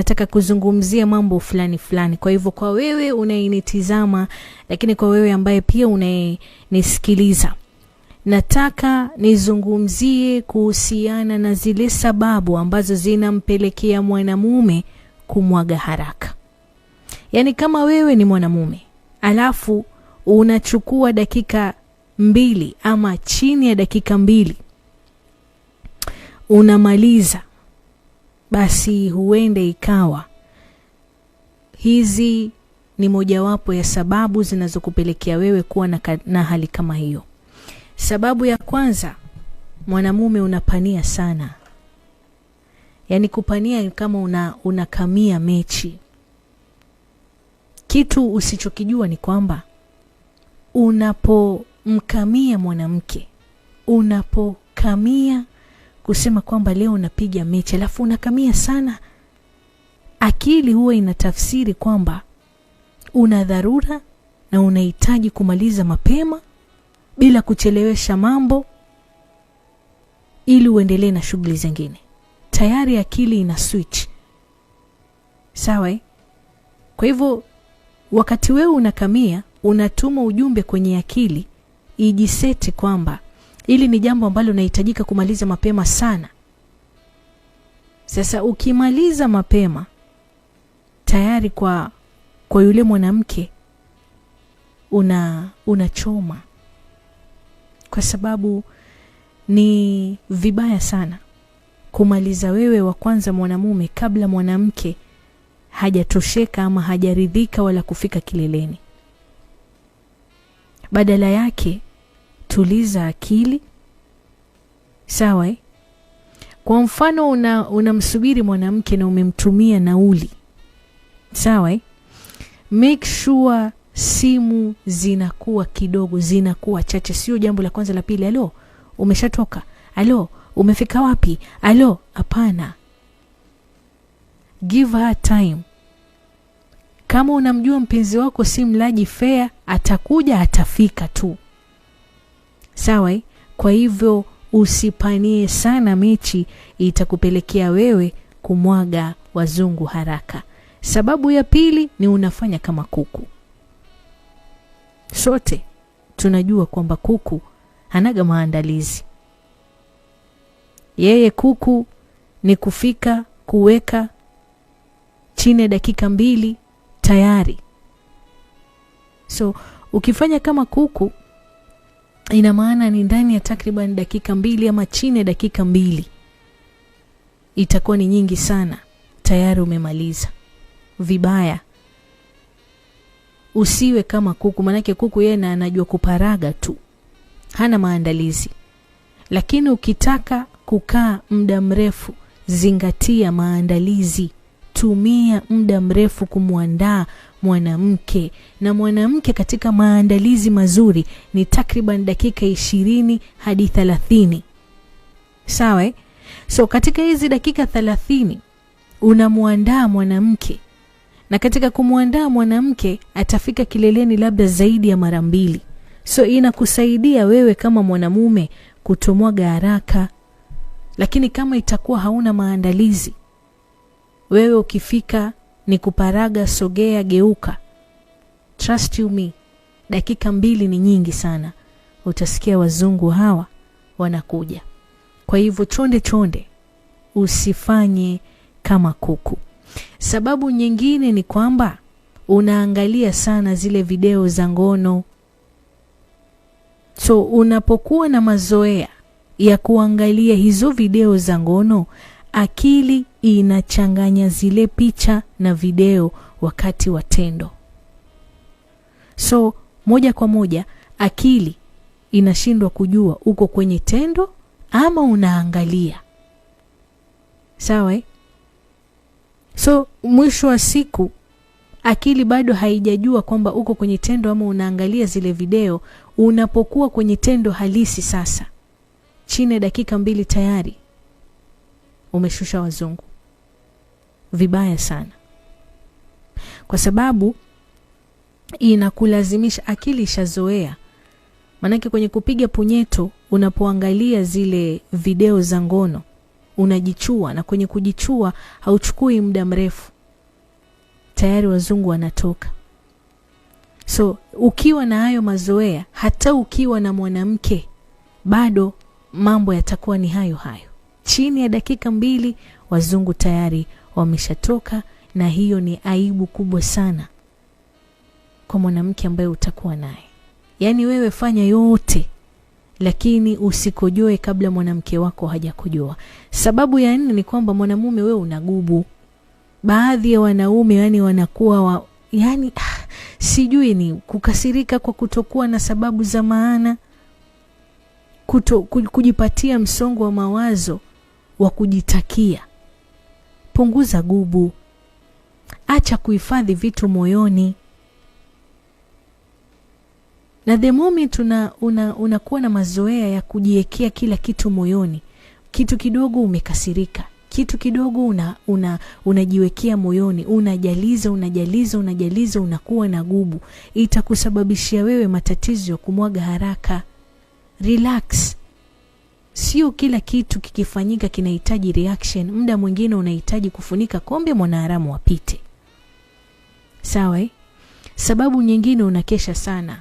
nataka kuzungumzia mambo fulani fulani. Kwa hivyo kwa wewe unayenitizama, lakini kwa wewe ambaye pia unanisikiliza, nataka nizungumzie kuhusiana na zile sababu ambazo zinampelekea mwanamume kumwaga haraka. Yaani kama wewe ni mwanamume, alafu unachukua dakika 2 ama chini ya dakika 2 unamaliza, basi huenda ikawa hizi ni mojawapo ya sababu zinazokupelekea wewe kuwa na hali kama hiyo. Sababu ya kwanza, mwanamume unapania sana. Yaani kupania kama unakamia mechi. Kitu usichokijua ni kwamba unapomkamia mwanamke, unapokamia kusema kwamba leo unapiga mechi, alafu unakamia sana, akili huwa inatafsiri kwamba una dharura na unahitaji kumaliza mapema bila kuchelewesha mambo ili uendelee na shughuli zingine. Tayari akili ina switch. Sawa? Kwa hivyo wakati wewe unakamia, unatuma ujumbe kwenye akili ijiseti kwamba hili ni jambo ambalo unahitajika kumaliza mapema sana. Sasa ukimaliza mapema, tayari kwa yule mwanamke unachoma. Kwa sababu ni vibaya sana kumaliza wewe wa kwanza mwanamume kabla mwanamke hajatosheka ama hajaridhika wala kufika kileleni. Badala yake tuliza akili. Sawa? Kwa mfano unamsubiri mwanamke na umemtumia nauli. Sawa? Make sure simu zinakuwa kidogo, zinakuwa chache. Sio jambo la kwanza la pili, alo umeshatoka, alo umefika wapi, alo. Hapana. Give her time. Kama unamjua mpenzi wako si mlaji fea, atakuja, atafika tu. Sawa? Kwa hivyo usipanie sana mechi, itakupelekea wewe kumwaga wazungu haraka. Sababu ya pili ni unafanya kama kuku. Sote tunajua kwamba kuku hanaga maandalizi. Yeye kuku ni kufika, kuweka chini dakika 2 tayari. So ukifanya kama kuku, ina maana ni ndani ya takriban dakika 2 ama chini dakika 2 itakuwa ni nyingi sana, tayari umemaliza. Vibaya. Usiwe kama kuku, manake kuku yeye anajua kuparaga tu, hana maandalizi. Lakini ukitaka kukaa muda mrefu, zingatia maandalizi. Tumia muda mrefu kumuandaa mwanamke, na mwanamke katika maandalizi mazuri ni takriban dakika 20 hadi 30. Sawa? So katika hizi dakika 30 unamuandaa mwanamke, na katika kumuandaa mwanamke atafika kileleni labda zaidi ya mara 2. So inakusaidia wewe kama mwanamume kutomwaga haraka. Lakini kama itakuwa hauna maandalizi, wewe ukifika ni kuparaga, sogea, geuka, trust you me, dakika 2 ni nyingi sana. Utasikia wazungu hawa wanakuja. Kwa hivyo chonde usifanye kama kuku. Sababu nyingine ni kwamba unaangalia sana zile video za ngono. So unapokuwa na mazoea ya kuangalia hizo video za ngono, akili inachanganya zile picha na video wakati wa tendo. So moja kwa moja akili inashindwa kujua uko kwenye tendo ama unaangalia. Sawa? So mwisho wa siku akili bado haijajua kwamba uko kwenye tendo ama unaangalia zile video. Unapokuwa kwenye tendo halisi sasa, chini dakika 2 tayari umeshusha wazungu. Vibaya sana. Kwa sababu inakulazimisha, akili ishazoea. Manake kwenye kupiga punyeto, unapoangalia zile video za ngono, unajichua, na kwenye kujichua hauchukui muda mrefu, tayari wazungu wanatoka. So ukiwa na hayo mazoea, hata ukiwa na mwanamke bado mambo yatakuwa ni hayo hayo. Chini ya dakika 2 wazungu tayari wameshatoka, na hiyo ni aibu kubwa sana kwa mwanamke ambaye utakuwa naye. Yaani wewe fanya yote, lakini usikojoe kabla mwanamke wako hajakojoa. Sababu ya nini? Ni kwamba mwanamume wewe unagubu. Baadhi ya wanaume yani wanakuwa sijui ni kukasirika kwa kutokuwa na sababu za maana, kujipatia msongo wa mawazo wa kujitakia. Punguza gubu. Acha kuhifadhi vitu moyoni. Na the moment unakuwa na mazoea ya kujiwekea kila kitu moyoni, kitu kidogo umekasirika, kitu kidogo unajiwekea moyoni, unajaliza, unakuwa na gubu, itakusababishia wewe matatizo ya kumwaga haraka. Relax. Sio kila kitu kikifanyika kinahitaji reaction. Muda mwingine unahitaji kufunika kombe mwanaharamu wapite. Sawa? Sababu nyingine, unakesha sana.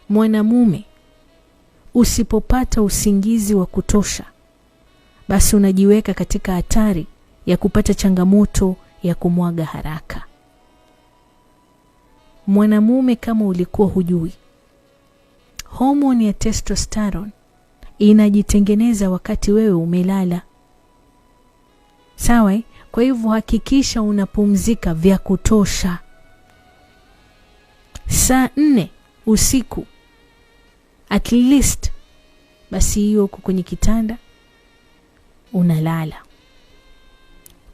Mwanamume usipopata usingizi wa kutosha, basi unajiweka katika hatari ya kupata changamoto ya kumwaga haraka. Mwanamume, kama ulikuwa hujui, homoni ya testosterone inajitengeneza wakati wewe umelala. Sawa? Kwa hivyo hakikisha unapumzika vya kutosha. Saa 4 usiku at least, basi hiyo uko kwenye kitanda unalala.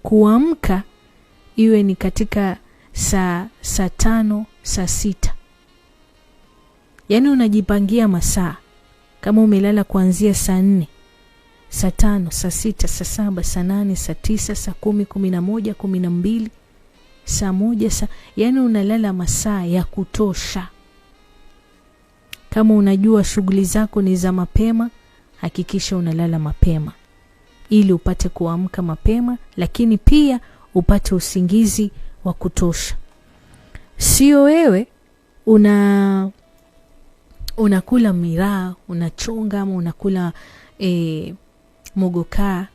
Kuamka iwe ni katika saa 5, saa 6. Yaani unajipangia masaa. Kama umelala kuanzia saa 4, saa 5, saa 6, saa 7, saa 8, saa 9, saa 10, 11, 12, saa 1, yaani unalala masaa ya kutosha. Kama unajua shughuli zako ni za mapema, hakikisha unalala mapema ili upate kuamka mapema, lakini pia upate usingizi wa kutosha. Sio wewe unakula miraa, unachonga ama unakula mogoka,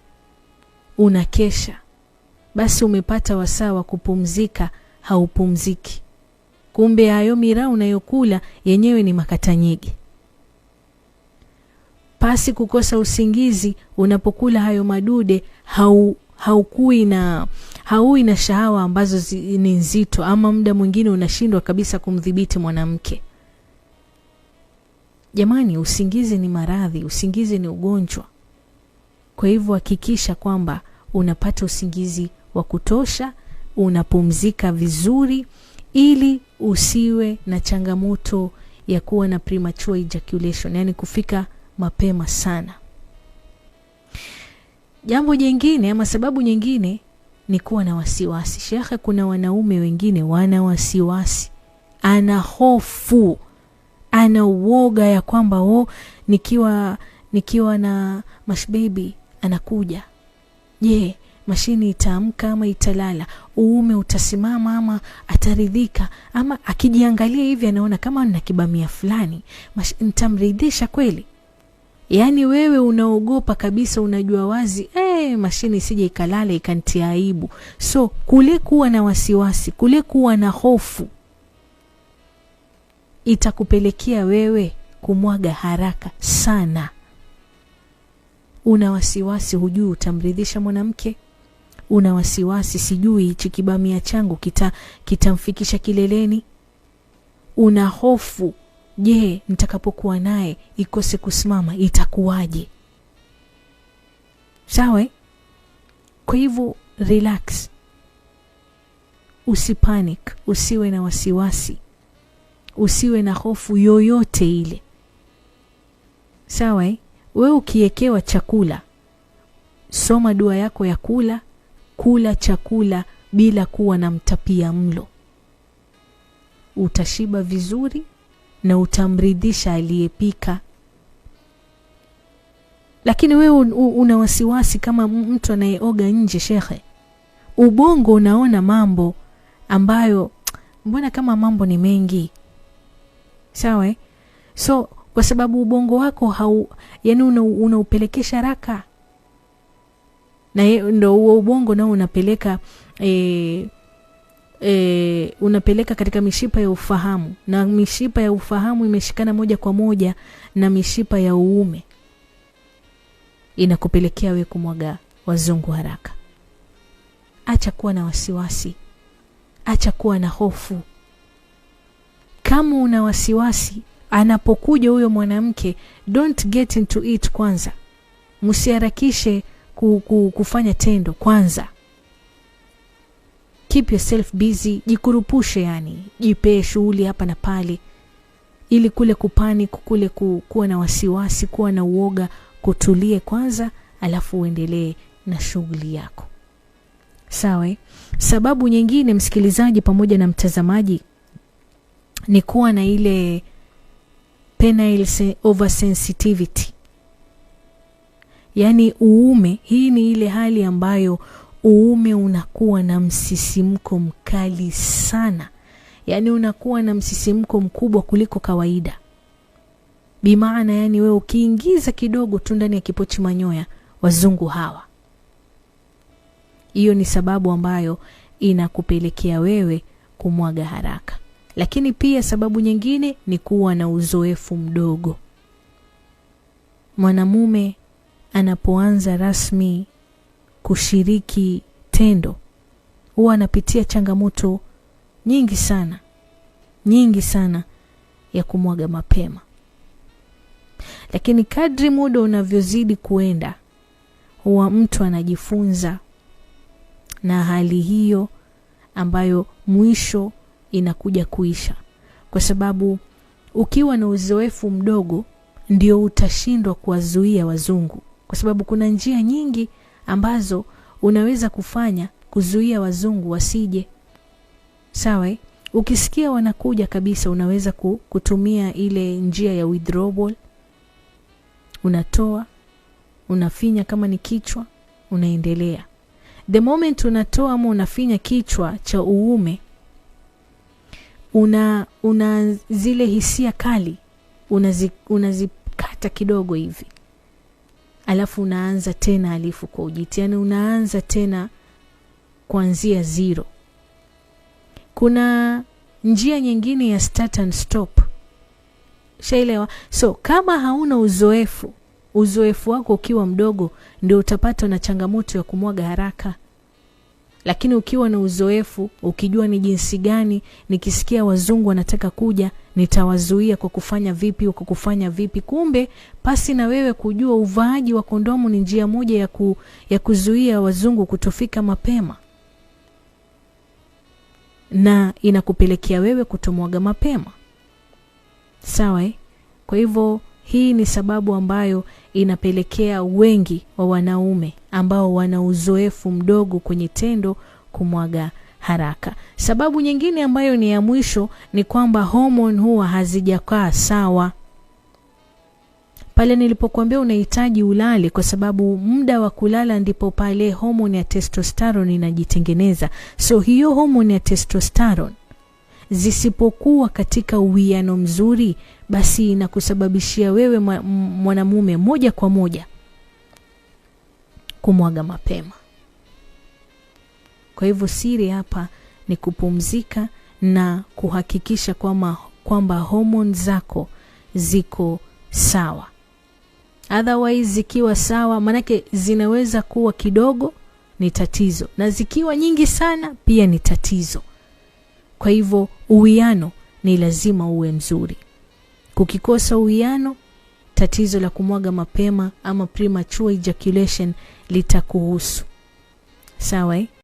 unakesha, basi umepata wasaa wa kupumzika, haupumziki. Kumbe hayo miraa unayokula yenyewe ni makatanyege. Pasi kukosa usingizi, unapokula hayo madude haui na shahawa ambazo ni nzito, ama muda mwingine unashindwa kabisa kumdhibiti mwanamke. Jamani, usingizi ni maradhi, usingizi ni ugonjwa. Kwa hivyo hakikisha kwamba unapata usingizi wa kutosha, unapumzika vizuri, ili usiwe na changamoto ya kuwa na premature ejaculation, yani kufika mapema sana. Jambo jingine ama sababu nyingine ni kuwa na wasiwasi. Shekhe, kuna wanaume wengine wana wasiwasi, ana hofu, ana uoga ya kwamba nikiwa na mashbaby anakuja, je, mashini itaamka ama italala? Uume utasimama ama ataridhika? Ama akijiangalia hivi anaona kama nina kibamia fulani, nitamridhisha kweli? Yaani wewe unaogopa kabisa, unajua wazi mashini isije ikalala ikantia aibu. So kule kuwa na wasiwasi, kule kuwa na hofu, itakupelekea wewe kumwaga haraka sana. Una wasiwasi, hujui utamridhisha mwanamke. Una wasiwasi, sijui hichi kibamia changu kitamfikisha kileleni. Una hofu, je, nitakapokuwa naye ikose kusimama itakuwaje? Sawa? Kwa hivyo relax. Usipanic, usiwe na wasiwasi, usiwe na hofu yoyote ile. Sawa? Wewe ukiekewa chakula, soma dua yako ya kula chakula bila kuwa na mtapia mlo. Utashiba vizuri na utamridhisha aliyepika. Lakini wewe una wasiwasi kama mtu anayeoga nje, shekhe. Ubongo unaona mambo ambayo mbona kama mambo ni mengi. Sawa? So kwa sababu ubongo wako yani unaupelekesha haraka. Na ndio huo ubongo nao unapeleka unapeleka katika mishipa ya ufahamu, na mishipa ya ufahamu imeshikana moja kwa moja na mishipa ya uume, inakupelekea wewe kumwaga wazungu haraka. Acha kuwa na wasiwasi, acha kuwa na hofu. Kama una wasiwasi anapokuja huyo mwanamke, don't get into it kwanza. Msiharakishe kufanya tendo kwanza. Keep yourself busy, jikurupushe, yani jipe shughuli hapa na pale, ili kule kupani, kule kuwa na wasiwasi, kuwa na uoga kutulie kwanza, alafu uendelee na shughuli yako. Sawa? Sababu nyingine, msikilizaji pamoja na mtazamaji, ni kuwa na ile penile oversensitivity. Yani uume, hii ni ile hali ambayo uume unakuwa na msisimko mkali sana. Yani unakuwa na msisimko mkubwa kuliko kawaida. Bimaana yani wewe ukiingiza kidogo tu ndani ya kipochi manyoya, wazungu hawa. Hiyo ni sababu ambayo inakupelekea wewe kumwaga haraka. Lakini pia sababu nyingine ni kuwa na uzoefu mdogo. Mwanamume anapoanza rasmi kushiriki tendo, huwa anapitia changamoto nyingi sana ya kumwaga mapema. Lakini kadri muda unavyozidi kuenda, huwa mtu anajifunza na hali hiyo ambayo mwisho inakuja kuisha. Kwa sababu ukiwa na uzoefu mdogo ndio utashindwa kuwazuia wazungu. Kwa sababu kuna njia nyingi ambazo unaweza kufanya kuzuia wazungu wasije. Sawa? Ukisikia wanakuja kabisa, unaweza kutumia ile njia ya withdrawal. Unatoa, unafinya kama ni kichwa, unaendelea. The moment unatoa ama unafinya kichwa cha uume, una zile hisia kali, unazikata kidogo hivi. Alafu unaanza tena alifu kwa ujiti, yani unaanza tena kuanzia zero. Kuna njia nyingine ya start and stop. Shaelewa? So kama hauna uzoefu wako ukiwa mdogo, ndio utapata na changamoto ya kumwaga haraka. Lakini ukiwa na uzoefu, ukijua ni jinsi gani nikisikia wazungu wanataka kuja, nitawazuia kwa kufanya vipi, kwa kufanya vipi. Kumbe pasi na wewe kujua, uvaaji wa kondomu ni njia moja ya kuzuia wazungu kutofika mapema, na inakupelekea wewe kutomwaga mapema. Sawa? Kwa hivyo hii ni sababu ambayo inapelekea wengi wa wanaume ambao wana uzoefu mdogo kwenye tendo kumwaga haraka. Sababu nyingine ambayo ni ya mwisho ni kwamba hormone huwa hazijakaa sawa. Pale nilipokuambia unahitaji ulale, kwa sababu muda wa kulala ndipo pale hormone ya testosterone inajitengeneza. So hiyo hormone ya testosterone zisipokuwa katika uwiano mzuri, basi inakusababishia wewe mwanamume moja kwa moja kumwaga mapema. Kwa hivyo siri hapa ni kupumzika na kuhakikisha kwamba hormone zako ziko sawa. Otherwise zikiwa sawa, manake zinaweza kuwa kidogo ni tatizo, na zikiwa nyingi sana pia ni tatizo. Kwa hivyo uwiano ni lazima uwe mzuri. Kukikosa uwiano, tatizo la kumwaga mapema ama premature ejaculation litakuhusu. Sawa?